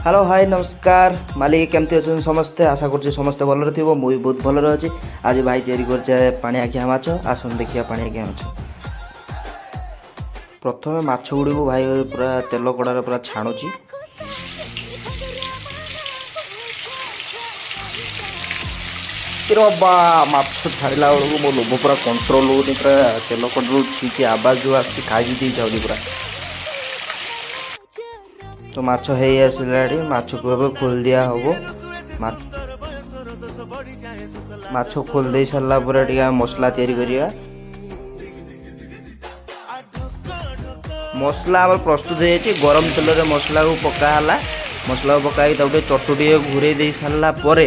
hello hi नमस्कार मालिक केमती अच्छे समस्ते आशा कर समस्ते भलरे थी मुझे बहुत भलरे अच्छी आज भाई तैयारी कर पानी आखिया माछ आसन देखिया पानी आखिया माछ प्रथम माछ गुड़ी को भाई पूरा तेल कड़ार पूरा छाणुची बा माछ छाड़ा बेलू मो लोभ पूरा कंट्रोल हो पूरा तेल कंट्रोल ठीक आवाज जो आस खाई जाऊँगी पूरा तो माछ है आसला माछ को अब खोल दिया हम माछ खोल दे सारा पर मसला तैयारी करिया मसला आम प्रस्तुत हो गरम तेल रे मसला को पकाला मसला को पकाई चटुटी घूरे दे सारा पर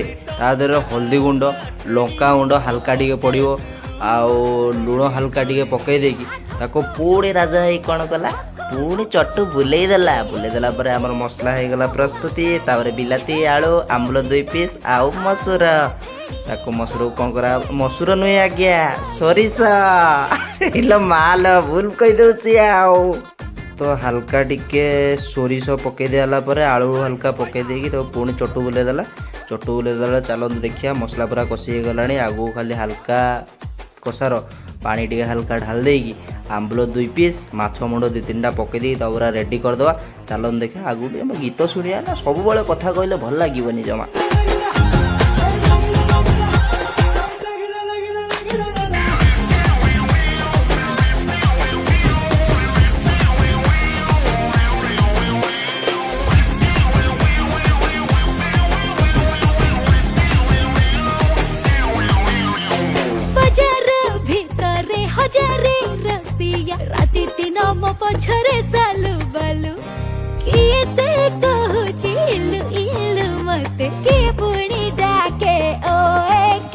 हल्दी गुंड लंका गुंड हल्का टे पड़ो आउ लुण हल्का टे पकई देकी पुणी राजा है कौन कला पुणी चटु बुलेदेला पर आमर मसला हो गला प्रस्तुति तापर बिलाती आलू आंबुल 2 पीस आउ मसूर ताको मसूर कौन करा मसूर नुहे आज्ञा सोरिष माल भूल कही दौची आउ तो हल्का टिके सोरिष पकई देला पर आलू हल्का पकई देकी तो पुणी चटु बुलेदेला चलो देखिया मसला पूरा कषि गला आगू खाली हल्का कषार पानी टे हल्का ढाल देगी आंबुल 2 पीस माछ मुंड 2-3टा पकई दी पूरा रेडी करदे चलो देखा आगू गीत शुणिया ना सब कथा कहले भल लगे जमा राती तीन मो पछरे सालु बालु किए से कहूची इलु इलु मते के पुणी डाके ओ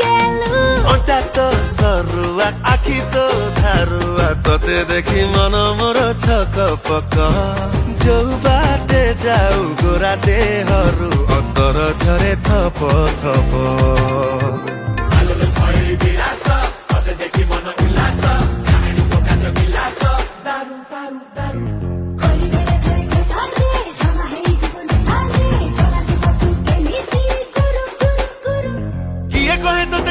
केलु ओटा तो सरुआ आखी तो धारुआ तोते देखी मन मोर छक पक जो बाटे जाऊ गोरा देहरु अतर झरे थप थप दारू